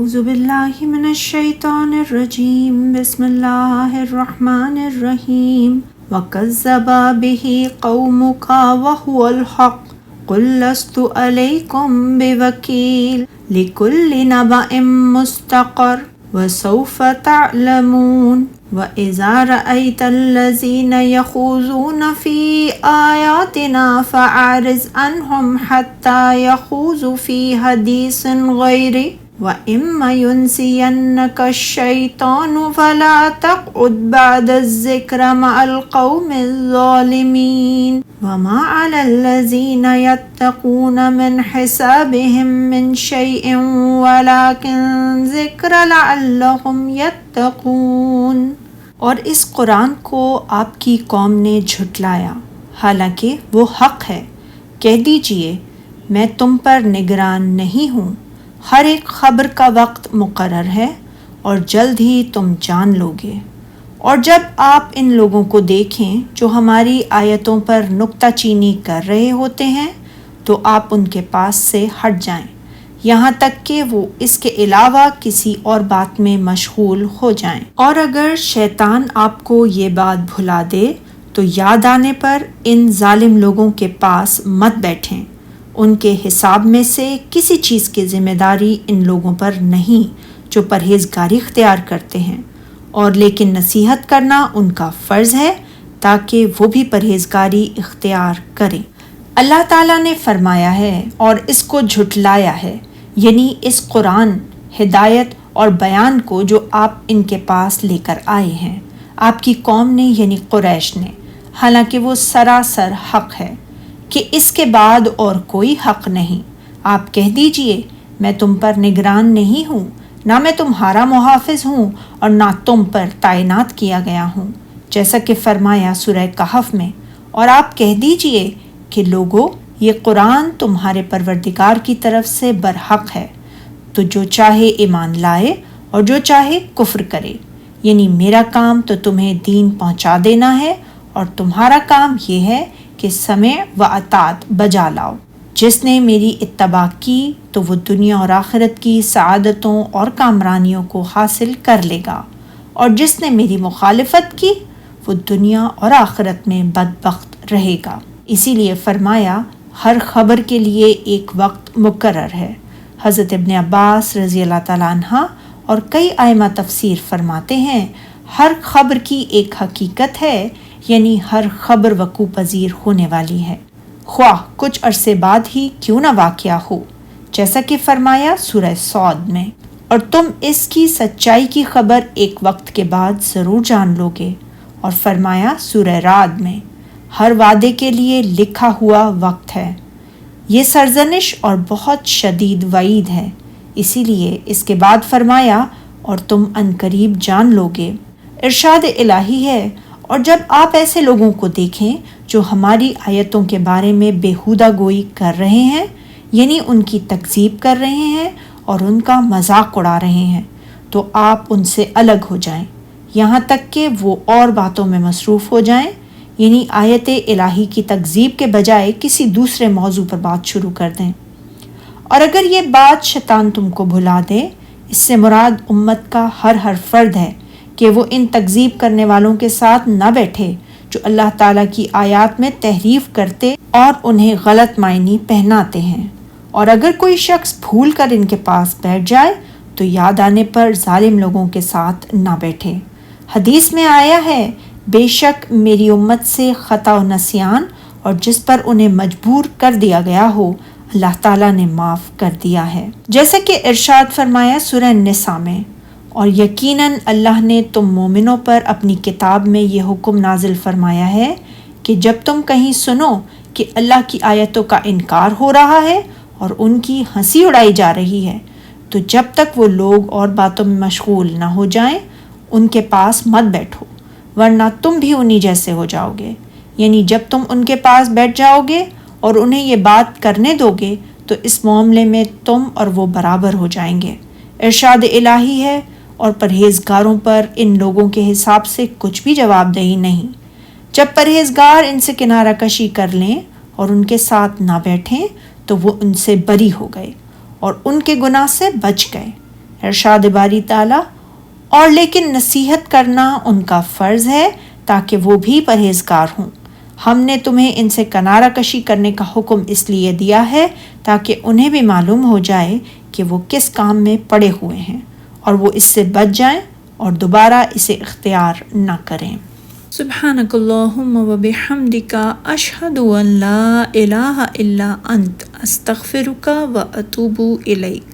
اعوذ باللہ من الشیطان الرجیم بسم اللہ الرحمن الرحیم وَكَذَّبَ بِهِ قَوْمُكَ وَهُوَ الْحَقُّ قُلْ لَسْتُ عَلَيْكُمْ بِوَكِيلٍ لِكُلِّ نَبَإٍ مُسْتَقَرٌّ وَسَوْفَ تَعْلَمُونَ وَإِذَا رَأَيْتَ الَّذِينَ يَخُوضُونَ فِي آيَاتِنَا فَأَعْرِضْ عَنْهُمْ حَتَّى يَخُوضُوا فِي حَدِيثٍ غَيْرِهِ وَإِمَّا يُنْسِيَنَّكَ الشَّيْطَانُ فَلَا تَقْعُدْ بَعْدَ الذِّكْرِ مَعَ الْقَوْمِ الظَّالِمِينَ وَمَا عَلَى الَّذِينَ يَتَّقُونَ مِنْ حِسَابِهِمْ مِنْ شَيْءٍ وَلَكِنْ ذِكْرٌ لَعَلَّهُمْ يَتَّقُونَ۔ اور اس قرآن کو آپ کی قوم نے جھٹلایا، حالانکہ وہ حق ہے۔ کہہ دیجئے میں تم پر نگران نہیں ہوں، ہر ایک خبر کا وقت مقرر ہے اور جلد ہی تم جان لوگے۔ اور جب آپ ان لوگوں کو دیکھیں جو ہماری آیتوں پر نکتہ چینی کر رہے ہوتے ہیں تو آپ ان کے پاس سے ہٹ جائیں، یہاں تک کہ وہ اس کے علاوہ کسی اور بات میں مشغول ہو جائیں۔ اور اگر شیطان آپ کو یہ بات بھلا دے تو یاد آنے پر ان ظالم لوگوں کے پاس مت بیٹھیں۔ ان کے حساب میں سے کسی چیز کی ذمہ داری ان لوگوں پر نہیں جو پرہیزگاری اختیار کرتے ہیں، اور لیکن نصیحت کرنا ان کا فرض ہے تاکہ وہ بھی پرہیزگاری اختیار کریں۔ اللہ تعالیٰ نے فرمایا ہے اور اس کو جھٹلایا ہے، یعنی اس قرآن، ہدایت اور بیان کو جو آپ ان کے پاس لے کر آئے ہیں، آپ کی قوم نے یعنی قریش نے، حالانکہ وہ سراسر حق ہے کہ اس کے بعد اور کوئی حق نہیں۔ آپ کہہ دیجئے میں تم پر نگران نہیں ہوں، نہ میں تمہارا محافظ ہوں اور نہ تم پر تعینات کیا گیا ہوں، جیسا کہ فرمایا سورہ کہف میں۔ اور آپ کہہ دیجئے کہ لوگو یہ قرآن تمہارے پروردگار کی طرف سے برحق ہے، تو جو چاہے ایمان لائے اور جو چاہے کفر کرے، یعنی میرا کام تو تمہیں دین پہنچا دینا ہے اور تمہارا کام یہ ہے کہ سمع و اطاعت بجا لاؤ۔ جس نے میری اتباع کی تو وہ دنیا اور آخرت کی سعادتوں اور کامرانیوں کو حاصل کر لے گا، اور جس نے میری مخالفت کی وہ دنیا اور آخرت میں بدبخت رہے گا۔ اسی لیے فرمایا ہر خبر کے لیے ایک وقت مقرر ہے۔ حضرت ابن عباس رضی اللہ تعالیٰ عنہ اور کئی ائمہ تفسیر فرماتے ہیں ہر خبر کی ایک حقیقت ہے، یعنی ہر خبر وقوع پذیر ہونے والی ہے، خواہ کچھ عرصے بعد ہی کیوں نہ واقعہ ہو، جیسا کہ فرمایا سورہ صاد میں۔ اور تم اس کی سچائی کی خبر ایک وقت کے بعد ضرور جان لوگے، اور فرمایا سورہ رعد میں، ہر وعدے کے لیے لکھا ہوا وقت ہے۔ یہ سرزنش اور بہت شدید وعید ہے، اسی لیے اس کے بعد فرمایا اور تم عنقریب جان لوگے۔ ارشاد الہی ہے، اور جب آپ ایسے لوگوں کو دیکھیں جو ہماری آیتوں کے بارے میں بیہودہ گوئی کر رہے ہیں، یعنی ان کی تکذیب کر رہے ہیں اور ان کا مذاق اڑا رہے ہیں، تو آپ ان سے الگ ہو جائیں، یہاں تک کہ وہ اور باتوں میں مصروف ہو جائیں، یعنی آیت الہی کی تکذیب کے بجائے کسی دوسرے موضوع پر بات شروع کر دیں۔ اور اگر یہ بات شیطان تم کو بھلا دے، اس سے مراد امت کا ہر فرد ہے کہ وہ ان تکذیب کرنے والوں کے ساتھ نہ بیٹھے جو اللہ تعالیٰ کی آیات میں تحریف کرتے اور انہیں غلط معنی پہناتے ہیں۔ اور اگر کوئی شخص بھول کر ان کے پاس بیٹھ جائے تو یاد آنے پر ظالم لوگوں کے ساتھ نہ بیٹھے۔ حدیث میں آیا ہے بے شک میری امت سے خطا و نسیان اور جس پر انہیں مجبور کر دیا گیا ہو اللہ تعالیٰ نے معاف کر دیا ہے، جیسا کہ ارشاد فرمایا سورہ نساء میں۔ اور یقیناً اللہ نے تم مومنوں پر اپنی کتاب میں یہ حکم نازل فرمایا ہے کہ جب تم کہیں سنو کہ اللہ کی آیتوں کا انکار ہو رہا ہے اور ان کی ہنسی اڑائی جا رہی ہے تو جب تک وہ لوگ اور باتوں میں مشغول نہ ہو جائیں ان کے پاس مت بیٹھو، ورنہ تم بھی انہی جیسے ہو جاؤ گے۔ یعنی جب تم ان کے پاس بیٹھ جاؤ گے اور انہیں یہ بات کرنے دو گے تو اس معاملے میں تم اور وہ برابر ہو جائیں گے۔ ارشاد الہی ہے، اور پرہیزگاروں پر ان لوگوں کے حساب سے کچھ بھی جواب دہی نہیں۔ جب پرہیزگار ان سے کنارہ کشی کر لیں اور ان کے ساتھ نہ بیٹھیں تو وہ ان سے بری ہو گئے اور ان کے گناہ سے بچ گئے۔ ارشاد باری تعالیٰ، اور لیکن نصیحت کرنا ان کا فرض ہے تاکہ وہ بھی پرہیزگار ہوں۔ ہم نے تمہیں ان سے کنارہ کشی کرنے کا حکم اس لیے دیا ہے تاکہ انہیں بھی معلوم ہو جائے کہ وہ کس کام میں پڑے ہوئے ہیں اور وہ اس سے بچ جائیں اور دوبارہ اسے اختیار نہ کریں۔ سبحانک اللہم و بحمدک، اشہد ان لا الہ الا انت، استغفرک و اتوب الیک۔